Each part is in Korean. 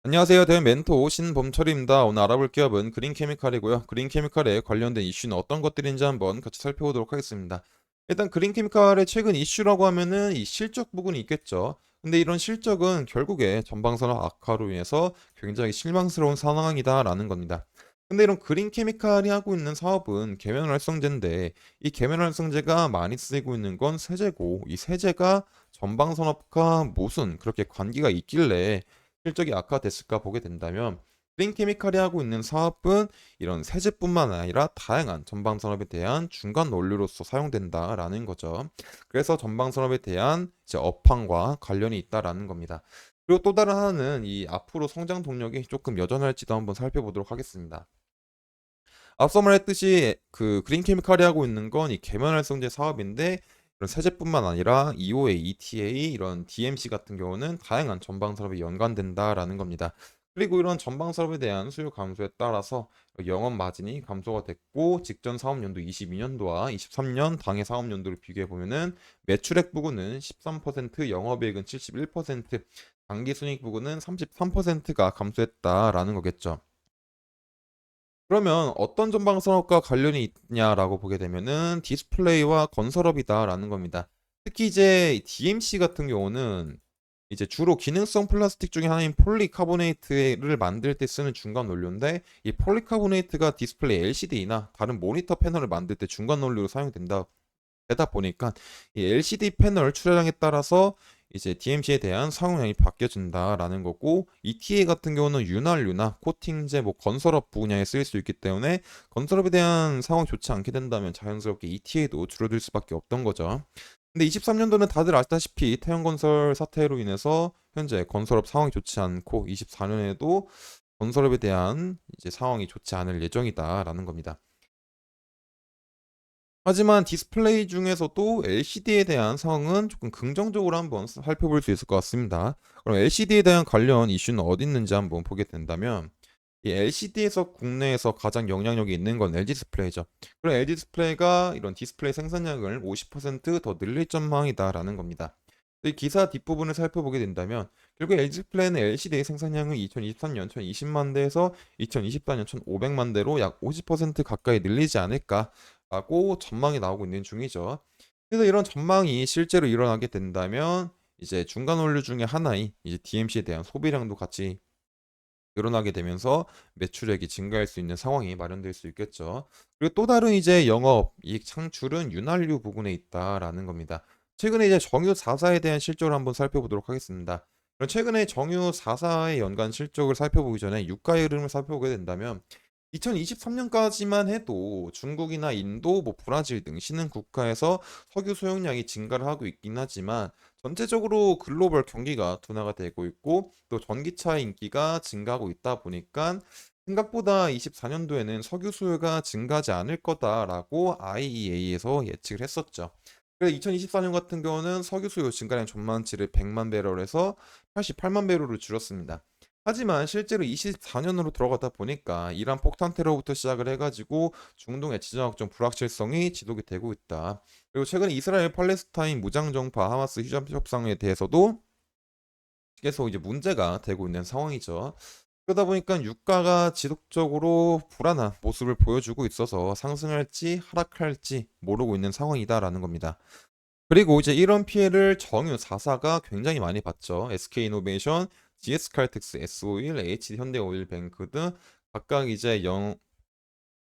안녕하세요. 대회 멘토 신범철입니다. 오늘 알아볼 기업은 그린케미칼이고요. 그린케미칼에 관련된 이슈는 어떤 것들인지 한번 같이 살펴보도록 하겠습니다. 일단 그린케미칼의 최근 이슈라고 하면은 이 실적 부분이 있겠죠. 근데 이런 실적은 결국에 전방산업 악화로 인해서 굉장히 실망스러운 상황이다라는 겁니다. 근데 이런 그린케미칼이 하고 있는 사업은 계면활성제인데 이 계면활성제가 많이 쓰이고 있는 건 세제고 이 세제가 전방산업과 무슨 그렇게 관계가 있길래 실적이 악화됐을까 보게 된다면 그린케미칼이 하고 있는 사업은 이런 세제뿐만 아니라 다양한 전방 산업에 대한 중간 원료로서 사용된다라는 거죠. 그래서 전방 산업에 대한 이제 업황과 관련이 있다라는 겁니다. 그리고 또 다른 하나는 이 앞으로 성장 동력이 조금 여전할지도 한번 살펴보도록 하겠습니다. 앞서 말했듯이 그 그린케미칼이 하고 있는 건 이 계면활성제 사업인데 그런 세제뿐만 아니라 EOA, ETA 이런 DMC 같은 경우는 다양한 전방 산업에 연관된다라는 겁니다. 그리고 이런 전방 산업에 대한 수요 감소에 따라서 영업 마진이 감소가 됐고 직전 사업연도 22년도와 23년 당해 사업연도를 비교해 보면은 매출액 부분은 13%, 영업이익은 71%, 당기순이익 부분은 33%가 감소했다라는 거겠죠. 그러면 어떤 전방 산업과 관련이 있냐라고 보게 되면은 디스플레이와 건설업이다라는 겁니다. 특히 이제 DMC 같은 경우는 이제 주로 기능성 플라스틱 중에 하나인 폴리카보네이트를 만들 때 쓰는 중간 원료인데 이 폴리카보네이트가 디스플레이 LCD나 다른 모니터 패널을 만들 때 중간 원료로 사용된다 되다 보니까 이 LCD 패널 출하량에 따라서 이제 DMC에 대한 사용량이 바뀌어진다라는 거고 ETA 같은 경우는 윤활유나 코팅제 뭐 건설업 분야에 쓰일 수 있기 때문에 건설업에 대한 상황이 좋지 않게 된다면 자연스럽게 ETA도 줄어들 수밖에 없던 거죠. 근데 23년도는 다들 아시다시피 태형건설 사태로 인해서 현재 건설업 상황이 좋지 않고 24년에도 건설업에 대한 이제 상황이 좋지 않을 예정이다라는 겁니다. 하지만 디스플레이 중에서도 LCD에 대한 상황은 조금 긍정적으로 한번 살펴볼 수 있을 것 같습니다. 그럼 LCD에 대한 관련 이슈는 어디 있는지 한번 보게 된다면 이 LCD에서 국내에서 가장 영향력이 있는 건 LG 디스플레이죠. 그럼 LG 디스플레이가 이런 디스플레이 생산량을 50%더 늘릴 전망이다라는 겁니다. 이 기사 뒷부분을 살펴보게 된다면 결국 LG 디스플레이는 LCD 생산량을 2023년 1020만 대에서 2024년 1500만 대로 약 50% 가까이 늘리지 않을까라고 전망이 나오고 있는 중이죠. 그래서 이런 전망이 실제로 일어나게 된다면 이제 중간 원료 중에 하나인 이제 DMC에 대한 소비량도 같이 늘어나게 되면서 매출액이 증가할 수 있는 상황이 마련될 수 있겠죠. 그리고 또 다른 이제 영업 이익 창출은 윤활유 부분에 있다라는 겁니다. 최근에 이제 정유 4사에 대한 실적을 한번 살펴보도록 하겠습니다. 그럼 최근에 정유 4사의 연간 실적을 살펴보기 전에 유가의 흐름을 살펴보게 된다면 2023년까지만 해도 중국이나 인도, 뭐 브라질 등 신흥 국가에서 석유 소용량이 증가를 하고 있긴 하지만 전체적으로 글로벌 경기가 둔화가 되고 있고 또 전기차 인기가 증가하고 있다 보니까 생각보다 24년도에는 석유 수요가 증가하지 않을 거다라고 IEA에서 예측을 했었죠. 그래서 2024년 같은 경우는 석유 수요 증가량 전망치를 100만 배럴에서 88만 배럴로 줄였습니다. 하지만 실제로 24년으로 들어가다 보니까 이란 폭탄 테러부터 시작을 해가지고 중동의 지정학적 불확실성이 지속이 되고 있다. 그리고 최근 이스라엘 팔레스타인 무장정파 하마스 휴전협상에 대해서도 계속 이제 문제가 되고 있는 상황이죠. 그러다 보니까 유가가 지속적으로 불안한 모습을 보여주고 있어서 상승할지 하락할지 모르고 있는 상황이다라는 겁니다. 그리고 이제 이런 피해를 정유 4사가 굉장히 많이 봤죠. SK이노베이션, GS칼텍스, S-오일, HD현대오일뱅크 등 각각 이제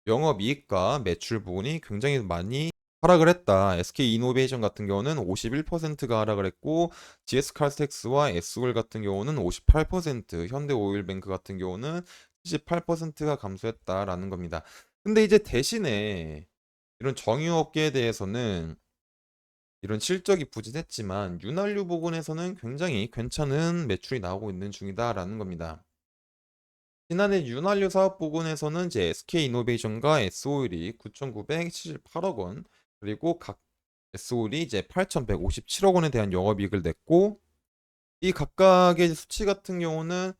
영업이익과 매출 부분이 굉장히 많이 하락을 했다. SK이노베이션 같은 경우는 51%가 하락을 했고 GS칼텍스와 S오일 같은 경우는 58%, 현대오일뱅크 같은 경우는 78%가 감소했다라는 겁니다. 근데 이제 대신에 이런 정유업계에 대해서는 이런 실적이 부진했지만 윤활유 부분에서는 굉장히 괜찮은 매출이 나오고 있는 중이다라는 겁니다. 지난해 윤활유 사업 부분에서는 이제 SK이노베이션과 S오일이 9,978억 원, 그리고 각 S오일이 이제 8,157억 원에 대한 영업이익을 냈고 이 각각의 수치 같은 경우는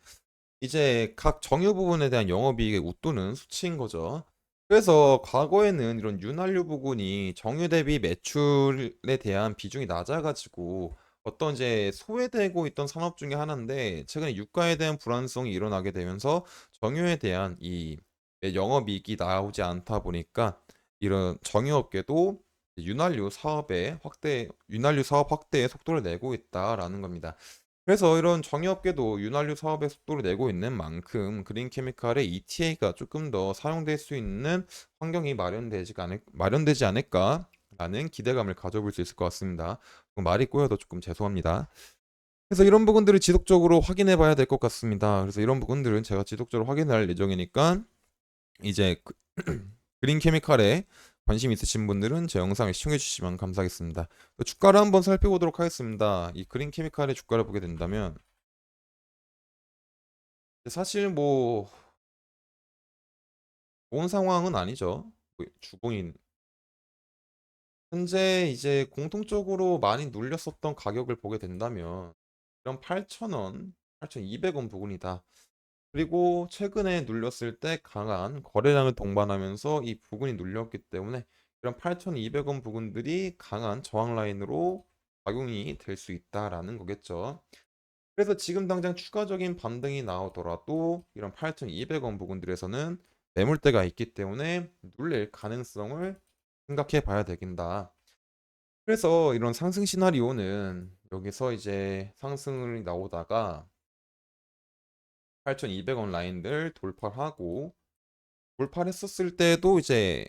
이제 각 정유 부분에 대한 영업이익에 웃도는 수치인 거죠. 그래서 과거에는 이런 윤활유 부분이 정유 대비 매출에 대한 비중이 낮아가지고 어떤 이제 소외되고 있던 산업 중에 하나인데 최근에 유가에 대한 불안성이 일어나게 되면서 정유에 대한 이 영업이익이 나오지 않다 보니까 이런 정유업계도 윤활유 사업 확대에 속도를 내고 있다라는 겁니다. 그래서 이런 정유업계도 윤활유 사업에 속도를 내고 있는 만큼 그린케미칼의 ETA가 조금 더 사용될 수 있는 환경이 마련되지 않을까라는 기대감을 가져볼 수 있을 것 같습니다. 말이 꼬여도 조금 죄송합니다. 그래서 이런 부분들을 지속적으로 확인해 봐야 될 것 같습니다. 그래서 이런 부분들은 제가 지속적으로 확인할 예정이니까 이제 그린 케미칼에 관심 있으신 분들은 제 영상을 시청해 주시면 감사하겠습니다. 주가를 한번 살펴보도록 하겠습니다. 이 그린 케미칼의 주가를 보게 된다면 사실 뭐 좋은 상황은 아니죠. 주봉인 현재 이제 공통적으로 많이 눌렸었던 가격을 보게 된다면 이런 8,000원, 8,200원 부근이다. 그리고 최근에 눌렸을 때 강한 거래량을 동반하면서 이 부근이 눌렸기 때문에 이런 8,200원 부근들이 강한 저항 라인으로 작용이 될 수 있다라는 거겠죠. 그래서 지금 당장 추가적인 반등이 나오더라도 이런 8,200원 부근들에서는 매물대가 있기 때문에 눌릴 가능성을 생각해 봐야 되긴다. 그래서 이런 상승 시나리오는 여기서 이제 상승이 나오다가 8,200원 라인들 돌파하고 돌파를 했었을 때도 이제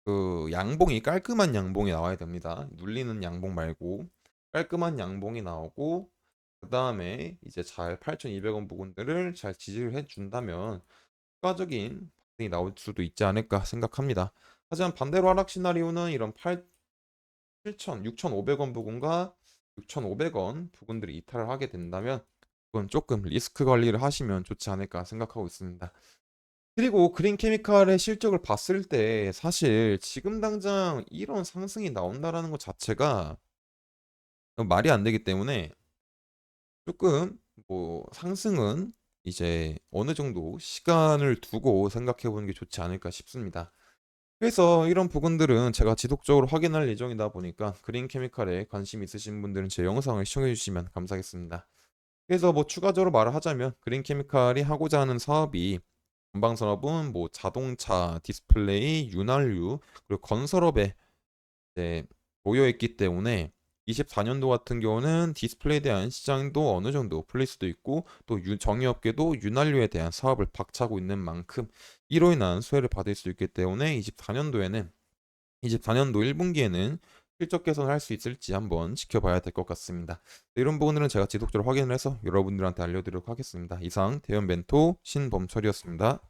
그 양봉이 깔끔한 양봉이 나와야 됩니다. 눌리는 양봉 말고 깔끔한 양봉이 나오고 그 다음에 이제 잘 8,200원 부분들을 잘 지지를 해준다면 추가적인 반등이 나올 수도 있지 않을까 생각합니다. 하지만 반대로 하락 시나리오는 이런 6,500원 부분과 6,500원 부분들이 이탈을 하게 된다면 그건 조금 리스크 관리를 하시면 좋지 않을까 생각하고 있습니다. 그리고 그린 케미칼의 실적을 봤을 때 사실 지금 당장 이런 상승이 나온다라는 것 자체가 말이 안 되기 때문에 조금 뭐 상승은 이제 어느 정도 시간을 두고 생각해 보는 게 좋지 않을까 싶습니다. 그래서 이런 부분들은 제가 지속적으로 확인할 예정이다 보니까 그린 케미칼에 관심 있으신 분들은 제 영상을 시청해 주시면 감사하겠습니다. 그래서 뭐 추가적으로 말을 하자면 그린 케미칼이 하고자 하는 사업이 전방산업은 뭐 자동차, 디스플레이, 윤활유 그리고 건설업에 이제 모여 있기 때문에 24년도 같은 경우는 디스플레이에 대한 시장도 어느 정도 풀릴 수도 있고 또 정유업계도 윤활유에 대한 사업을 박차고 있는 만큼 이로 인한 수혜를 받을 수 있기 때문에 24년도 1분기에는 실적 개선을 할 수 있을지 한번 지켜봐야 될 것 같습니다. 이런 부분들은 제가 지속적으로 확인을 해서 여러분들한테 알려드리도록 하겠습니다. 이상 대현 멘토 신범철이었습니다.